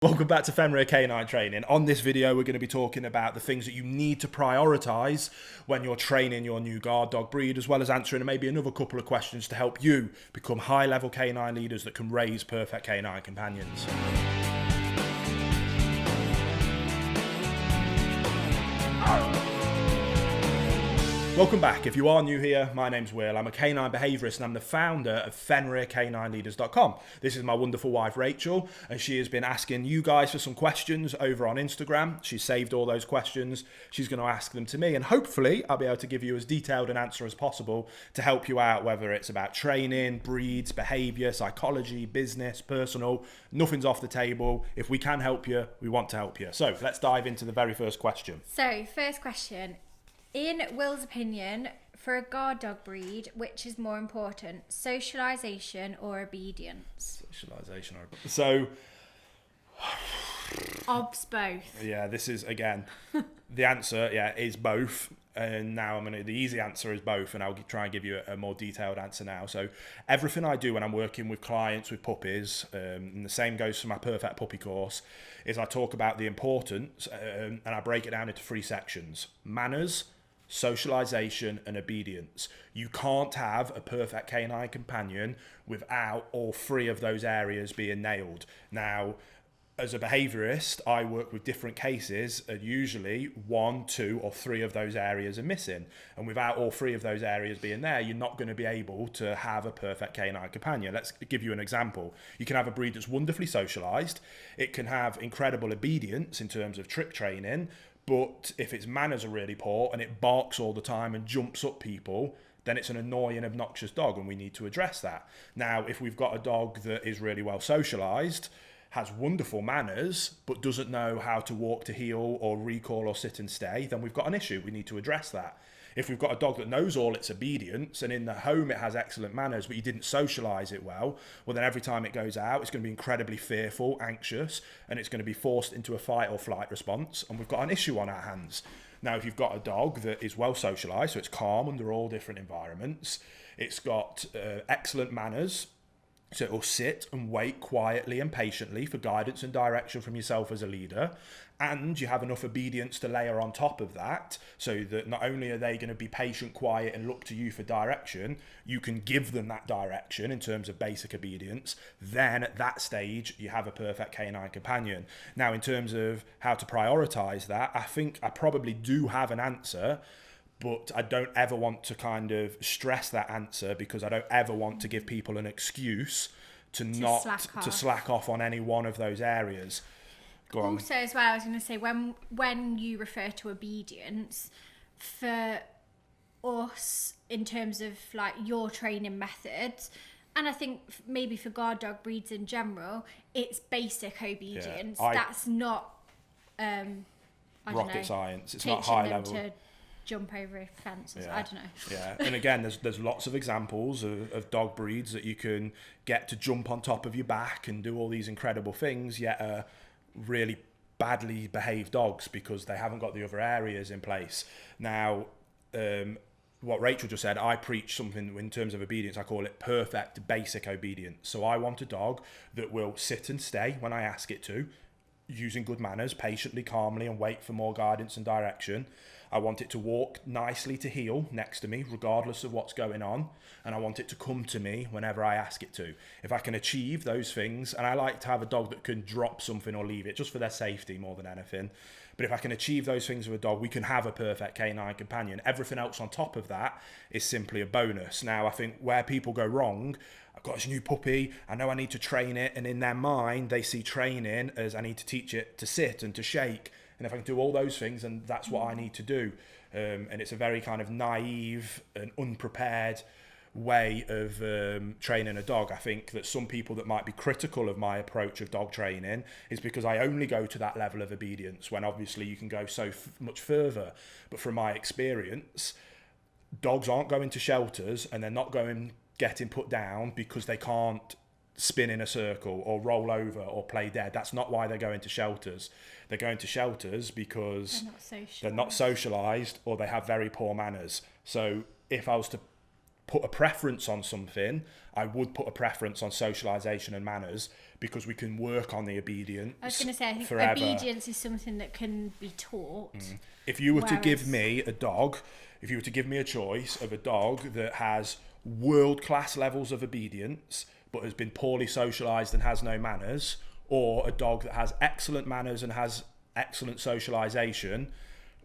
Welcome back to Fenrir Canine Training. On this video, we're going to be talking about the things that you need to prioritise when you're training your new guard dog breed, as well as answering maybe another couple of questions to help you become high-level canine leaders that can raise perfect canine companions. Welcome back. If you are new here, my name's Will. I'm a canine behaviourist and I'm the founder of FenrirCanineLeaders.com. This is my wonderful wife, Rachel, and she has been asking you guys for some questions over on Instagram. She's saved all those questions. She's going to ask them to me, and hopefully I'll be able to give you as detailed an answer as possible to help you out, whether it's about training, breeds, behaviour, psychology, business, personal. Nothing's off the table. If we can help you, we want to help you. So let's dive into the very first question. So, first question. In Will's opinion, for a guard dog breed, which is more important, socialisation or obedience? Socialisation or... So... Obs both. Yeah, this is, again, the answer, is both. And now the easy answer is both, and I'll try and give you a more detailed answer now. So everything I do when I'm working with clients with puppies, and the same goes for my Perfect Puppy course, is I talk about the importance, and I break it down into three sections: manners, socialization, and obedience. You can't have a perfect canine companion without all three of those areas being nailed. Now, as a behaviourist, I work with different cases, and usually 1, 2, or 3 of those areas are missing. And without all 3 of those areas being there, you're not going to be able to have a perfect canine companion. Let's give you an example. You can have a breed that's wonderfully socialised. It can have incredible obedience in terms of trick training, but if its manners are really poor and it barks all the time and jumps up people, then it's an annoying, obnoxious dog, and we need to address that. Now, if we've got a dog that is really well socialised, has wonderful manners, but doesn't know how to walk to heel or recall or sit and stay, then we've got an issue. We need to address that. If we've got a dog that knows all its obedience and in the home it has excellent manners, but you didn't socialise it well then every time it goes out, it's going to be incredibly fearful, anxious, and it's going to be forced into a fight or flight response, and we've got an issue on our hands. Now, if you've got a dog that is well socialised, so it's calm under all different environments, it's got excellent manners, so it will sit and wait quietly and patiently for guidance and direction from yourself as a leader. And you have enough obedience to layer on top of that, so that not only are they going to be patient, quiet, and look to you for direction, you can give them that direction in terms of basic obedience. Then at that stage, you have a perfect canine companion. Now, in terms of how to prioritise that, I think I probably do have an answer, but I don't ever want to kind of stress that answer, because I don't ever want to give people an excuse to slack off on any one of those areas. Go on. Also, as well, I was going to say, when you refer to obedience, for us, in terms of like your training methods, and I think maybe for guard dog breeds in general, it's basic obedience. Yeah, that's not rocket science. It's not high level. To jump over a fence. Yeah. I don't know. Yeah, and again, there's lots of examples of dog breeds that you can get to jump on top of your back and do all these incredible things, yet really badly behaved dogs because they haven't got the other areas in place. Now, what Rachel just said, I preach something in terms of obedience. I call it perfect basic obedience. So I want a dog that will sit and stay when I ask it to, using good manners, patiently, calmly, and wait for more guidance and direction. I want it to walk nicely to heel next to me, regardless of what's going on. And I want it to come to me whenever I ask it to. If I can achieve those things, and I like to have a dog that can drop something or leave it, just for their safety more than anything. But if I can achieve those things with a dog, we can have a perfect canine companion. Everything else on top of that is simply a bonus. Now, I think where people go wrong, I've got this new puppy, I know I need to train it, and in their mind, they see training as I need to teach it to sit and to shake. And if I can do all those things, then that's what I need to do. And it's a very kind of naive and unprepared way of training a dog. I think that some people that might be critical of my approach of dog training is because I only go to that level of obedience, when obviously you can go so much further. But from my experience, dogs aren't going to shelters and they're not getting put down because they can't spin in a circle or roll over or play dead. That's not why they're going to shelters. They're going to shelters because they're not socialised or they have very poor manners. So if I was to put a preference on something, I would put a preference on socialisation and manners, because we can work on the obedience. I was going to say, I think forever. obedience is something that can be taught. If you were to give me a dog, if you were to give me a choice of a dog that has world-class levels of obedience but has been poorly socialised and has no manners, or a dog that has excellent manners and has excellent socialisation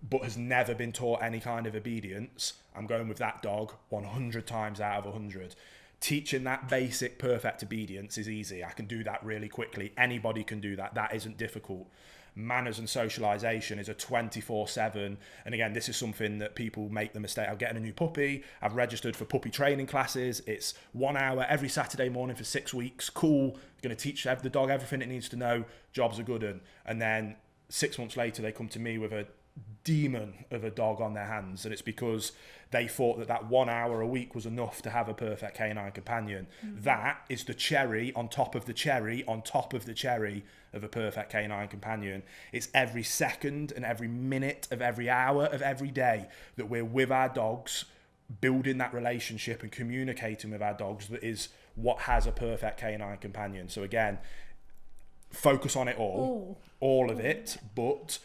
but has never been taught any kind of obedience, I'm going with that dog 100 times out of 100. Teaching that basic perfect obedience is easy. I can do that really quickly. Anybody can do that. That isn't difficult. Manners and socialization is a 24/7. And again, this is something that people make the mistake of getting a new puppy. I've registered for puppy training classes. It's 1 hour every Saturday morning for 6 weeks. Cool. Going to teach the dog everything it needs to know. Job's a good one. And then 6 months later, they come to me with a demon of a dog on their hands, and it's because they thought that 1 hour a week was enough to have a perfect canine companion. That is the cherry on top of the cherry on top of the cherry of a perfect canine companion. It's every second and every minute of every hour of every day that we're with our dogs, building that relationship and communicating with our dogs, that is what has a perfect canine companion. So again, focus on it all of it, but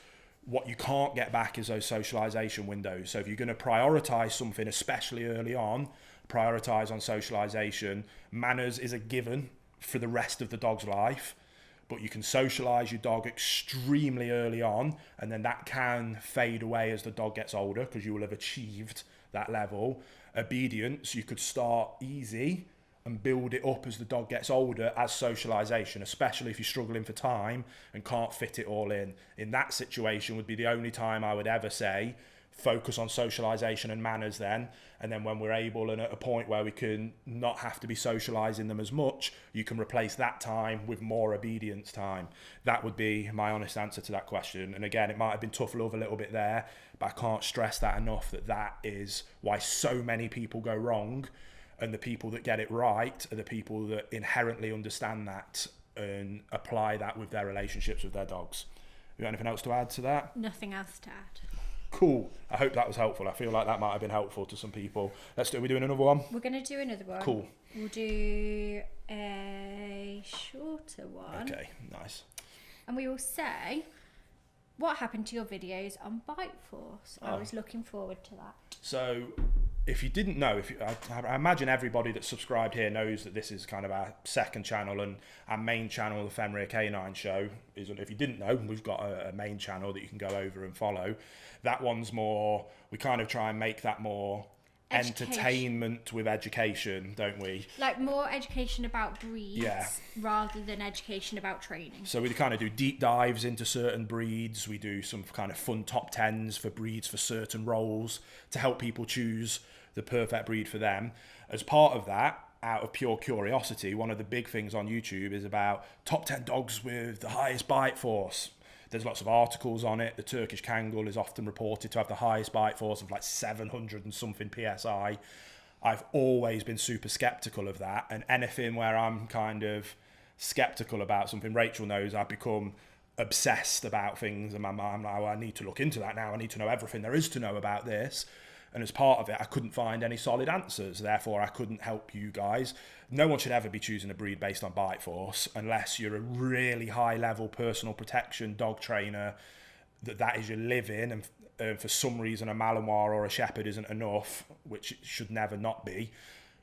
what you can't get back is those socialization windows. So if you're going to prioritize something, especially early on, prioritize on socialization. Manners is a given for the rest of the dog's life, but you can socialize your dog extremely early on, and then that can fade away as the dog gets older because you will have achieved that level. Obedience, you could start easy and build it up as the dog gets older as socialization, especially if you're struggling for time and can't fit it all in. In that situation would be the only time I would ever say focus on socialization and manners then, and then when we're able and at a point where we can not have to be socializing them as much, you can replace that time with more obedience time. That would be my honest answer to that question. And again, it might have been tough love a little bit there, but I can't stress that enough, that is why so many people go wrong. And the people that get it right are the people that inherently understand that and apply that with their relationships with their dogs. You got anything else to add to that? Nothing else to add. Cool. I hope that was helpful. I feel like that might have been helpful to some people. We're doing another one? We're going to do another one. Cool. We'll do a shorter one. Okay, nice. And we will say, what happened to your videos on Bite Force? I was looking forward to that. So, if you didn't know, I imagine everybody that's subscribed here knows that this is kind of our second channel, and our main channel, the Fenrir Canine Show, is, if you didn't know, we've got a main channel that you can go over and follow. That one's more, we kind of try and make that more entertainment with education, don't we? Like more education about breeds rather than education about training. So we kind of do deep dives into certain breeds. We do some kind of fun top 10s for breeds for certain roles to help people choose the perfect breed for them. As part of that, out of pure curiosity, one of the big things on YouTube is about top 10 dogs with the highest bite force. There's lots of articles on it. The Turkish Kangol is often reported to have the highest bite force of like 700 and something PSI. I've always been super skeptical of that. And anything where I'm kind of skeptical about something, Rachel knows I've become obsessed about things. And I'm like, oh, I need to look into that now. I need to know everything there is to know about this. And as part of it, I couldn't find any solid answers. Therefore, I couldn't help you guys. No one should ever be choosing a breed based on bite force unless you're a really high level personal protection dog trainer, that is your living, and for some reason a Malinois or a Shepherd isn't enough, which it should never not be.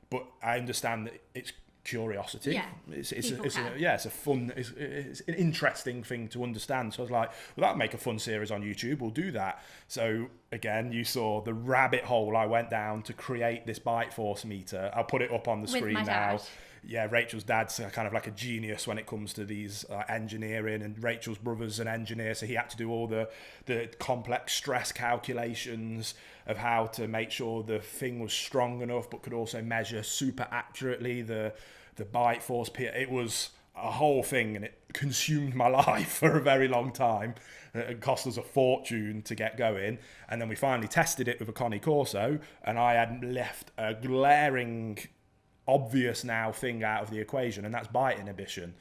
But I understand that it's curiosity. Yeah, it's a fun, it's an interesting thing to understand. So I was like, well, that'll make a fun series on YouTube. We'll do that. So again, you saw the rabbit hole I went down to create this bite force meter. I'll put it up on the screen now. Dad. Yeah, Rachel's dad's kind of like a genius when it comes to these engineering, and Rachel's brother's an engineer, so he had to do all the complex stress calculations of how to make sure the thing was strong enough but could also measure super accurately the bite force. It was a whole thing, and it consumed my life for a very long time. It cost us a fortune to get going, and then we finally tested it with a Connie Corso, and I had left a glaring obvious now thing out of the equation, and that's bite inhibition.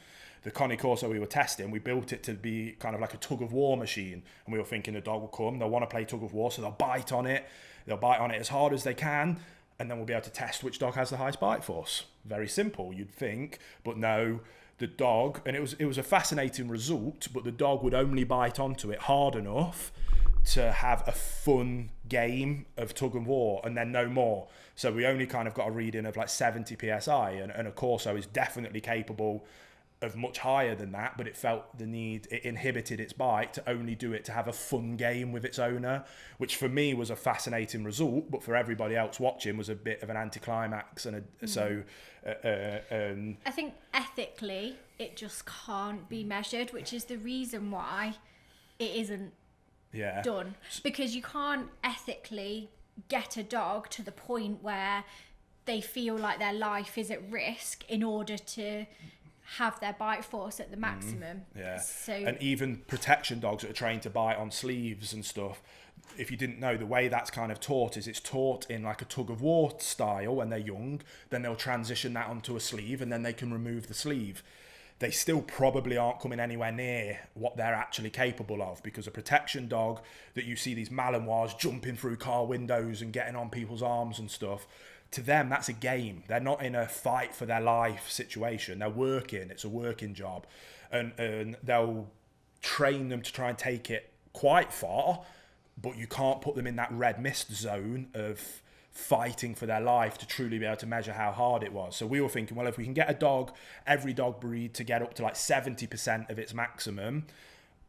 The Connie Corso we were testing, we built it to be kind of like a tug of war machine, and we were thinking the dog will come, they'll want to play tug of war, so they'll bite on it as hard as they can, and then we'll be able to test which dog has the highest bite force. Very simple, you'd think, but no, the dog, and it was a fascinating result, but the dog would only bite onto it hard enough to have a fun game of tug and war, and then no more. So we only kind of got a reading of like 70 psi, and a Corso is definitely capable of much higher than that, but it felt the need, it inhibited its bite to only do it to have a fun game with its owner, which for me was a fascinating result, but for everybody else watching was a bit of an anticlimax. And I think ethically it just can't be measured, which is the reason why it isn't done, because you can't ethically get a dog to the point where they feel like their life is at risk in order to have their bite force at the maximum. So, and even protection dogs that are trained to bite on sleeves and stuff, if you didn't know, the way that's kind of taught is it's taught in like a tug of war style when they're young, then they'll transition that onto a sleeve, and then they can remove the sleeve. They still probably aren't coming anywhere near what they're actually capable of, because a protection dog that you see these Malinois jumping through car windows and getting on people's arms and stuff, to them that's a game. They're not in a fight for their life situation. They're working. It's a working job, and they'll train them to try and take it quite far, but you can't put them in that red mist zone of fighting for their life to truly be able to measure how hard it was. So we were thinking, well, if we can get every dog breed to get up to like 70% of its maximum,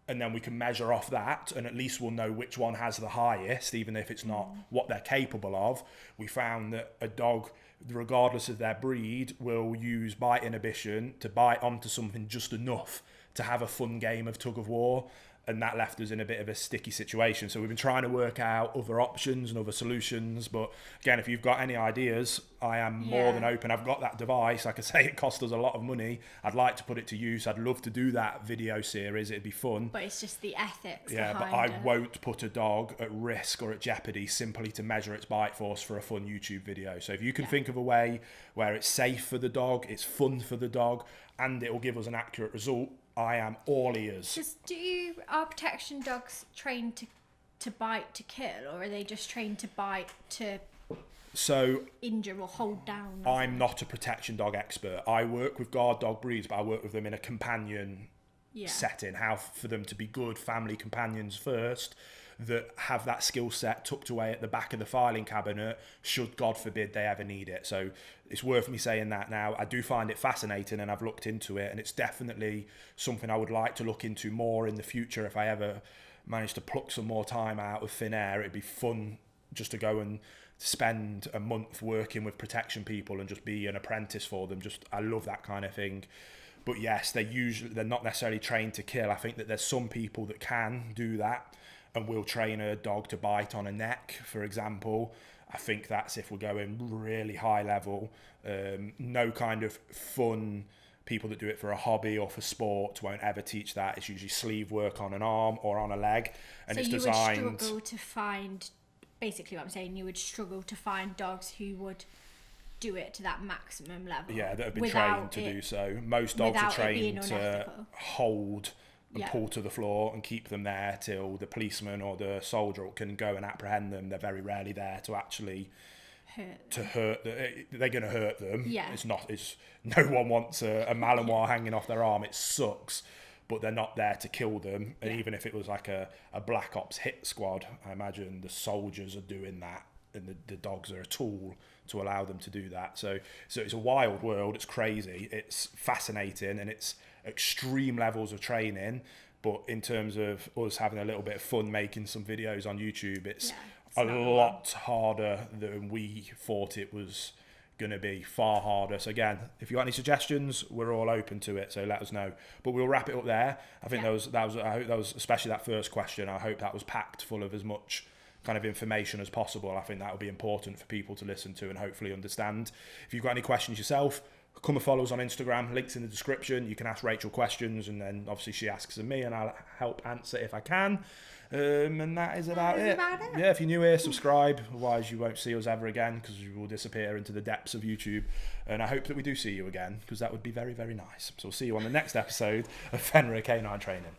and then we can measure off that, and at least we'll know which one has the highest, even if it's not what they're capable of. We found that a dog, regardless of their breed, will use bite inhibition to bite onto something just enough to have a fun game of tug of war. And that left us in a bit of a sticky situation. So we've been trying to work out other options and other solutions. But again, if you've got any ideas, I am more than open. I've got that device. Like I say, it cost us a lot of money. I'd like to put it to use. I'd love to do that video series. It'd be fun. But it's just the ethics behind behind but I it. won't put a dog at risk or at jeopardy simply to measure its bite force for a fun YouTube video. So if you can think of a way where it's safe for the dog, it's fun for the dog, and it will give us an accurate result, I am all ears. Are protection dogs trained to bite to kill, or are they just trained to bite to injure or hold down? I'm not a protection dog expert. I work with guard dog breeds, but I work with them in a companion setting, how for them to be good family companions first, that have that skill set tucked away at the back of the filing cabinet should, God forbid, they ever need it. So it's worth me saying that now. I do find it fascinating, and I've looked into it, and it's definitely something I would like to look into more in the future. If I ever manage to pluck some more time out of thin air, it'd be fun just to go and spend a month working with protection people and just be an apprentice for them. I love that kind of thing. But yes, they're not necessarily trained to kill. I think that there's some people that can do that and will train a dog to bite on a neck, for example. I think that's if we're going really high level. No kind of fun people that do it for a hobby or for sport won't ever teach that. It's usually sleeve work on an arm or on a leg, and so it's you designed. would struggle to find, basically what I'm saying, you would struggle to find dogs who would do it to that maximum level. Yeah, that have been trained to do so. Most dogs are trained to hold and pull to the floor and keep them there till the policeman or the soldier can go and apprehend them. They're very rarely there to actually hurt them. They're going to hurt them. Yeah. It's no one wants a Malinois hanging off their arm. It sucks, but they're not there to kill them. And even if it was like a Black Ops hit squad, I imagine the soldiers are doing that, and the dogs are a tool to allow them to do that. So it's a wild world. It's crazy. It's fascinating, and it's extreme levels of training. But in terms of us having a little bit of fun making some videos on YouTube, it's a lot harder than we thought it was going to be. Far harder. So again, if you got any suggestions, we're all open to it, so let us know. But we'll wrap it up there. I think that was I hope that was, especially that first question, I hope that was packed full of as much kind of information as possible. I think that will be important for people to listen to and hopefully understand. If you've got any questions yourself, come and follow us on Instagram. Links in the description. You can ask Rachel questions, and then obviously she asks them me, and I'll help answer if I can. And that is about it. Yeah, if you're new here, subscribe. Otherwise, you won't see us ever again, because we will disappear into the depths of YouTube. And I hope that we do see you again, because that would be very, very nice. So we'll see you on the next episode of Fenrir Canine Training.